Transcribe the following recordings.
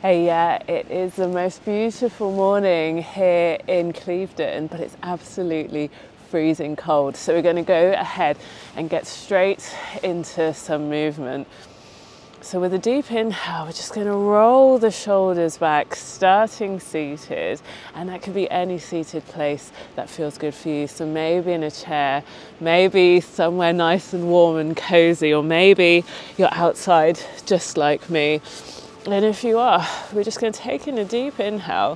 Hey, yeah, it is the most beautiful morning here in Clevedon, but it's absolutely freezing cold. So we're going to go ahead and get straight into some movement. So with a deep inhale, we're just going to roll the shoulders back, starting seated, and that could be any seated place that feels good for you. So maybe in a chair, maybe somewhere nice and warm and cozy, or maybe you're outside just like me. And if you are, we're just going to take in a deep inhale,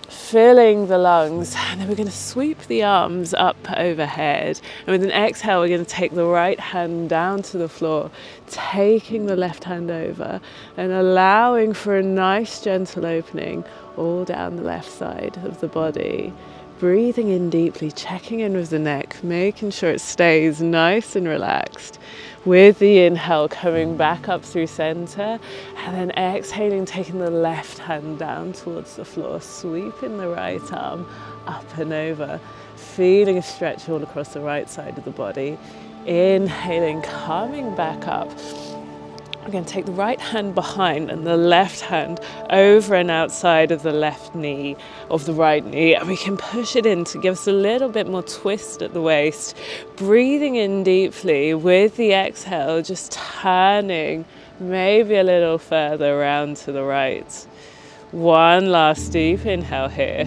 filling the lungs, and then we're going to sweep the arms up overhead. And with an exhale, we're going to take the right hand down to the floor, taking the left hand over and allowing for a nice gentle opening all down the left side of the body. Breathing in deeply, checking in with the neck, making sure it stays nice and relaxed. With the inhale, coming back up through center, and then exhaling, taking the left hand down towards the floor, sweeping the right arm up and over, feeling a stretch all across the right side of the body. Inhaling, coming back up. We're going to take the right hand behind and the left hand over and outside of the left knee, of the right knee, and we can push it in to give us a little bit more twist at the waist. Breathing in deeply with the exhale, just turning maybe a little further around to the right. One last deep inhale here.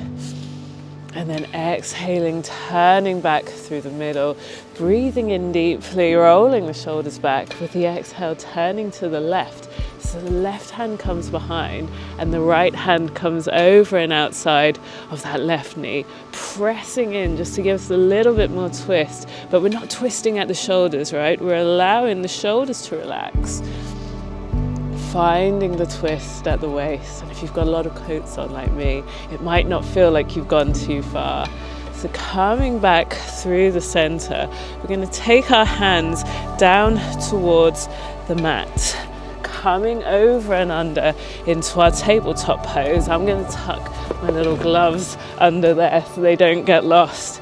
And then exhaling, turning back through the middle, breathing in deeply, rolling the shoulders back with the exhale, turning to the left. So the left hand comes behind and the right hand comes over and outside of that left knee, pressing in just to give us a little bit more twist. But we're not twisting at the shoulders, right? We're allowing the shoulders to relax. Finding the twist at the waist, and if you've got a lot of coats on like me, it might not feel like you've gone too far. So coming back through the center, we're going to take our hands down towards the mat, coming over and under into our tabletop pose. I'm going to tuck my little gloves under there so they don't get lost.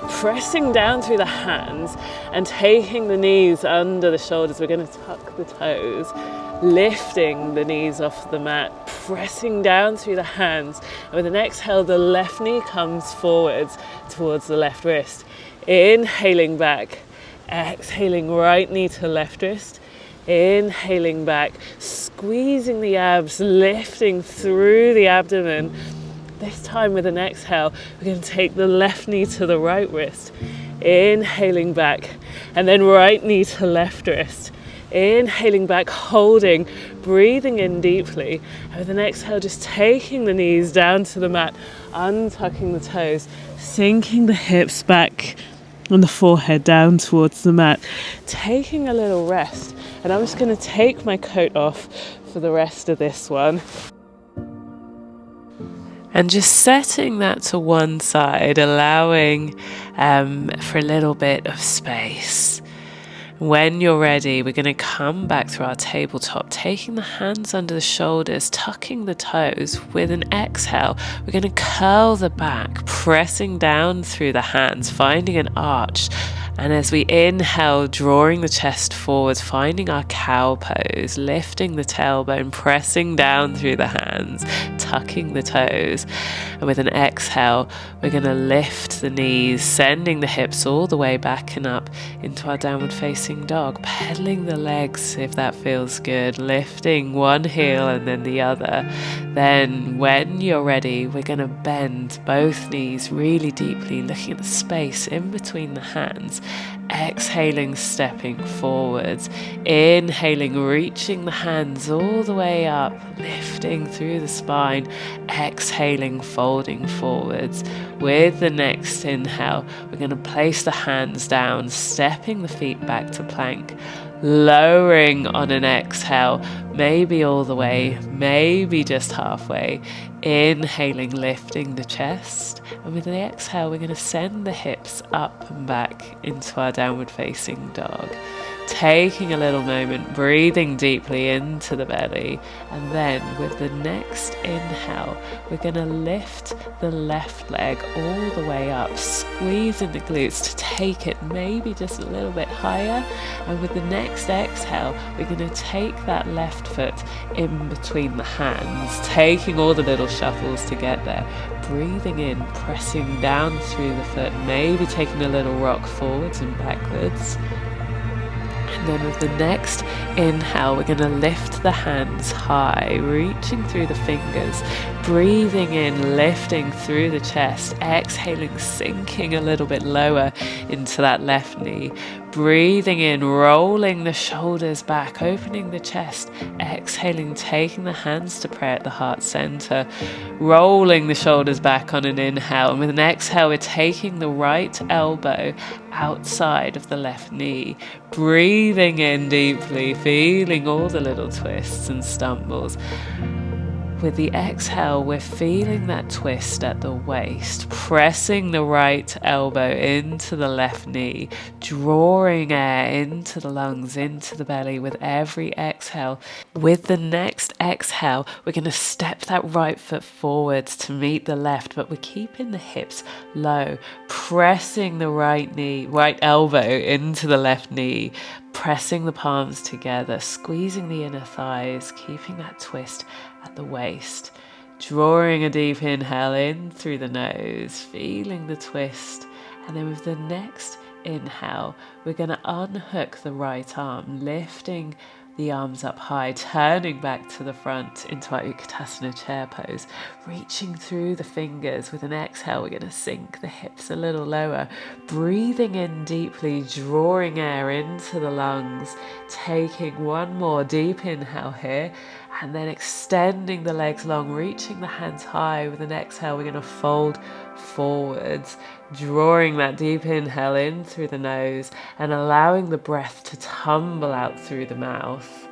Pressing down through the hands and taking the knees under the shoulders, we're going to tuck the toes, lifting the knees off the mat, pressing down through the hands. And with an exhale, the left knee comes forwards towards the left wrist. Inhaling back, exhaling right knee to left wrist. Inhaling back, squeezing the abs, lifting through the abdomen. This time with an exhale, we're going to take the left knee to the right wrist. Inhaling back, and then right knee to left wrist. Inhaling back, holding, breathing in deeply. And with an exhale, just taking the knees down to the mat, untucking the toes, sinking the hips back and the forehead down towards the mat, taking a little rest. And I'm just going to take my coat off for the rest of this one. And just setting that to one side, allowing for a little bit of space. When you're ready, we're going to come back through our tabletop, taking the hands under the shoulders, tucking the toes. With an exhale, we're going to curl the back, pressing down through the hands, finding an arch. And as we inhale, drawing the chest forward, finding our cow pose, lifting the tailbone, pressing down through the hands, tucking the toes. And with an exhale, we're going to lift the knees, sending the hips all the way back and up into our downward facing dog, pedaling the legs if that feels good, lifting one heel and then the other. Then when you're ready, we're going to bend both knees really deeply, looking at the space in between the hands. Exhaling, stepping forwards. Inhaling, reaching the hands all the way up, lifting through the spine. Exhaling, folding forwards. With the next inhale, we're going to place the hands down, stepping the feet back to plank. Lowering on an exhale, maybe all the way, maybe just halfway. Inhaling, lifting the chest. And with the exhale, we're going to send the hips up and back into our downward facing dog. Taking a little moment, breathing deeply into the belly. And then with the next inhale, we're going to lift the left leg all the way up, squeezing the glutes to take it maybe just a little bit higher. And with the next exhale, we're going to take that left left foot in between the hands, taking all the little shuffles to get there. Breathing in, pressing down through the foot, maybe taking a little rock forwards and backwards. And then with the next inhale, we're going to lift the hands high, reaching through the fingers, breathing in, lifting through the chest, exhaling, sinking a little bit lower into that left knee, breathing in, rolling the shoulders back, opening the chest, exhaling, taking the hands to prayer at the heart center, rolling the shoulders back on an inhale, and with an exhale, we're taking the right elbow outside of the left knee, breathing in deeply, feeling all the little twists and stumbles. With the exhale, we're feeling that twist at the waist, pressing the right elbow into the left knee, drawing air into the lungs, into the belly with every exhale. With the next exhale, we're going to step that right foot forwards to meet the left, but we're keeping the hips low, pressing the right elbow into the left knee, pressing the palms together, squeezing the inner thighs, keeping that twist at the waist, drawing a deep inhale in through the nose, feeling the twist, and then with the next inhale, we're going to unhook the right arm, lifting the arms up high, turning back to the front into our Utkatasana chair pose, reaching through the fingers. With an exhale, we're going to sink the hips a little lower, breathing in deeply, drawing air into the lungs, taking one more deep inhale here, and then extending the legs long, reaching the hands high. With an exhale, we're going to fold forwards, drawing that deep inhale in through the nose and allowing the breath to tumble out through the mouth.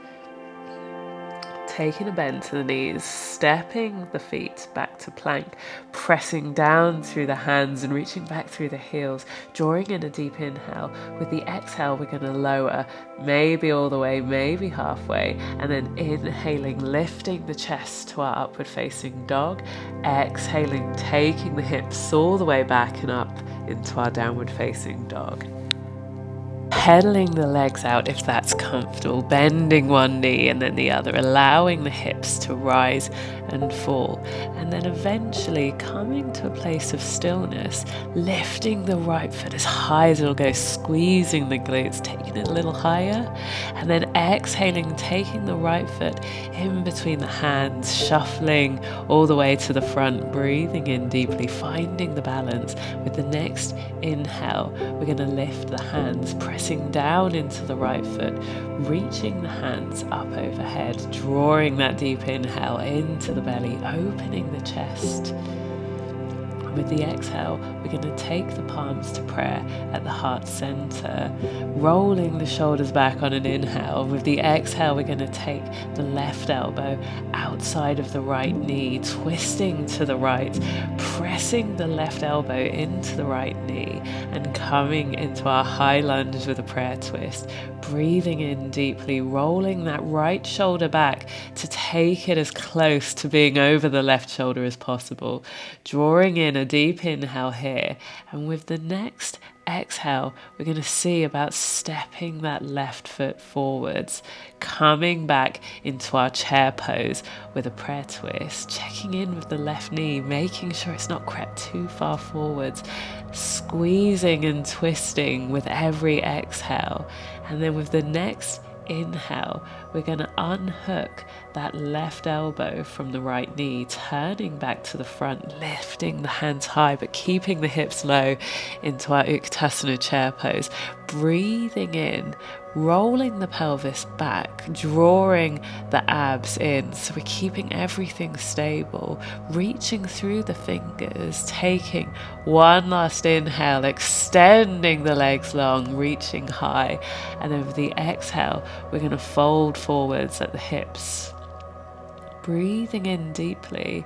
Taking a bend to the knees, stepping the feet back to plank, pressing down through the hands and reaching back through the heels, drawing in a deep inhale. With the exhale, we're going to lower, maybe all the way, maybe halfway, and then inhaling, lifting the chest to our upward facing dog, exhaling, taking the hips all the way back and up into our downward facing dog. Pedaling the legs out if that's comfortable, bending one knee and then the other, allowing the hips to rise and fall, and then eventually coming to a place of stillness, lifting the right foot as high as it'll go, squeezing the glutes, taking it a little higher, and then exhaling, taking the right foot in between the hands, shuffling all the way to the front, breathing in deeply, finding the balance. With the next inhale, we're going to lift the hands, pressing down into the right foot, reaching the hands up overhead, drawing that deep inhale into the belly, opening the chest. With the exhale, we're going to take the palms to prayer at the heart center, rolling the shoulders back on an inhale. With the exhale, we're going to take the left elbow outside of the right knee, twisting to the right, pressing the left elbow into the right knee, and coming into our high lunge with a prayer twist. Breathing in deeply, rolling that right shoulder back to take it as close to being over the left shoulder as possible. Drawing in a deep inhale here, and with the next exhale, we're going to see about stepping that left foot forwards, coming back into our chair pose with a prayer twist, checking in with the left knee, making sure it's not crept too far forwards, squeezing and twisting with every exhale. And then with the next inhale, we're going to unhook that left elbow from the right knee, turning back to the front, lifting the hands high but keeping the hips low into our Utkatasana chair pose. Breathing in, rolling the pelvis back, drawing the abs in, so we're keeping everything stable, reaching through the fingers, taking one last inhale, extending the legs long, reaching high, and then with the exhale, we're going to fold forwards at the hips. Breathing in deeply,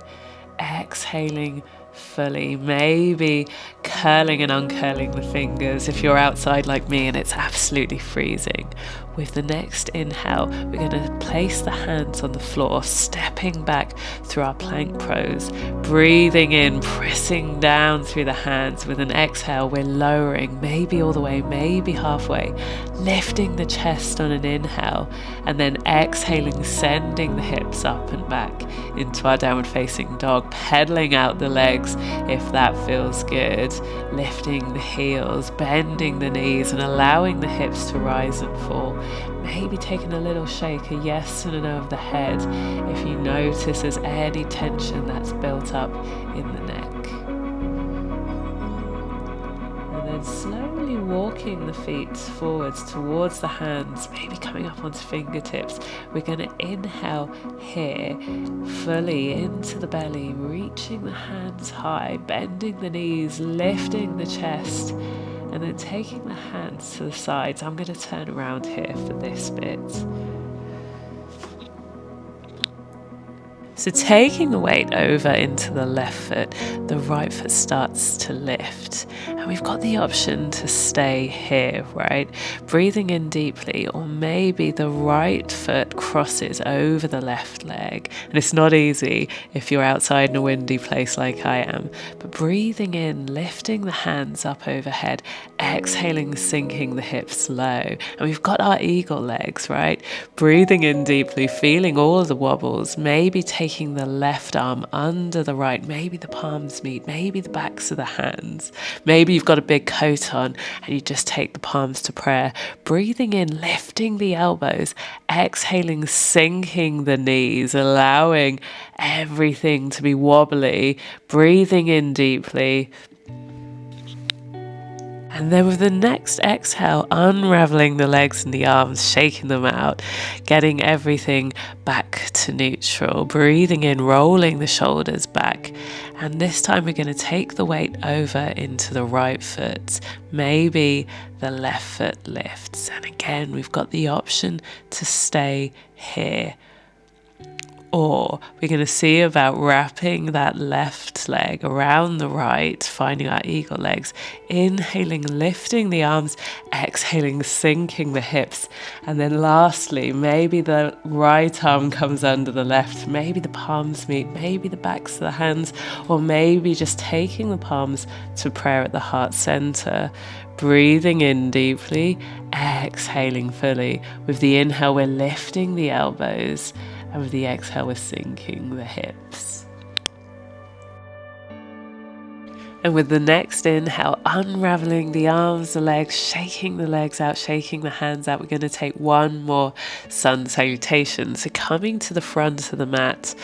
exhaling, fully. Maybe curling and uncurling the fingers if you're outside like me and it's absolutely freezing. With the next inhale, we're going to place the hands on the floor, stepping back through our plank pose, breathing in, pressing down through the hands. With an exhale, we're lowering, maybe all the way, maybe halfway, lifting the chest on an inhale, and then exhaling, sending the hips up and back into our downward facing dog, pedaling out the legs if that feels good, lifting the heels, bending the knees, and allowing the hips to rise and fall. Maybe taking a little shake, a yes and a no of the head if you notice there's any tension that's built up in the neck. And then slowly walking the feet forwards towards the hands, maybe coming up onto fingertips. We're going to inhale here, fully into the belly, reaching the hands high, bending the knees, lifting the chest, and then taking the hands to the sides. I'm going to turn around here for this bit. So taking the weight over into the left foot, the right foot starts to lift. And we've got the option to stay here, right? Breathing in deeply, or maybe the right foot crosses over the left leg. And it's not easy if you're outside in a windy place like I am. But breathing in, lifting the hands up overhead, exhaling, sinking the hips low. And we've got our eagle legs, right? Breathing in deeply, feeling all of the wobbles, maybe taking the left arm under the right, maybe the palms meet, maybe the backs of the hands, maybe you've got a big coat on and you just take the palms to prayer. Breathing in, lifting the elbows, exhaling, sinking the knees, allowing everything to be wobbly, breathing in deeply. And then with the next exhale, unraveling the legs and the arms, shaking them out, getting everything back to neutral. Breathing in, rolling the shoulders back. And this time we're going to take the weight over into the right foot. Maybe the left foot lifts. And again, we've got the option to stay here. Or we're going to see about wrapping that left leg around the right, finding our eagle legs, inhaling, lifting the arms, exhaling, sinking the hips. And then lastly, maybe the right arm comes under the left, maybe the palms meet, maybe the backs of the hands, or maybe just taking the palms to prayer at the heart center. Breathing in deeply, exhaling fully. With the inhale, we're lifting the elbows. And with the exhale, we're sinking the hips. And with the next inhale, unraveling the arms, the legs, shaking the legs out, shaking the hands out. We're going to take one more sun salutation. So coming to the front of the mat,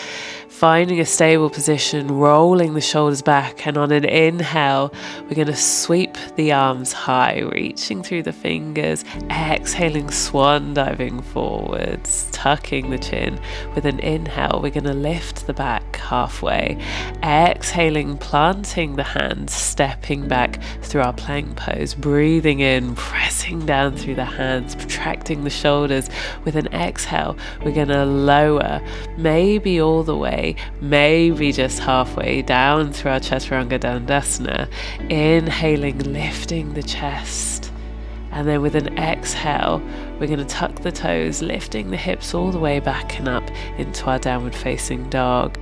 finding a stable position, rolling the shoulders back, and on an inhale, we're going to sweep the arms high, reaching through the fingers, exhaling, swan diving forwards, tucking the chin. With an inhale, we're going to lift the back halfway, exhaling, planting the hands, stepping back through our plank pose, breathing in, pressing down through the hands, protracting the shoulders. With an exhale, we're going to lower, maybe all the way, maybe just halfway down through our Chaturanga Dandasana, inhaling, lifting the chest. And then with an exhale, we're going to tuck the toes, lifting the hips all the way back and up into our downward facing dog.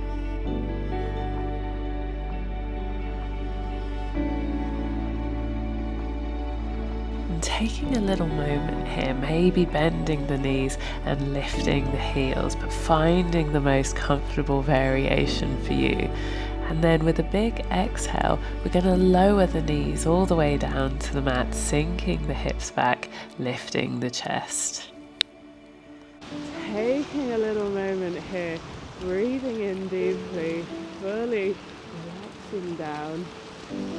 Taking a little moment here, maybe bending the knees and lifting the heels, but finding the most comfortable variation for you. And then with a big exhale, we're going to lower the knees all the way down to the mat, sinking the hips back, lifting the chest. Taking a little moment here, breathing in deeply, fully relaxing down,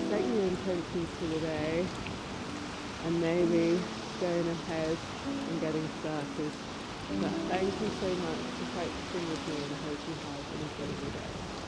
setting your intentions for the day. And maybe going ahead and getting started. But thank you so much for practicing with me, and I hope you have an incredible day.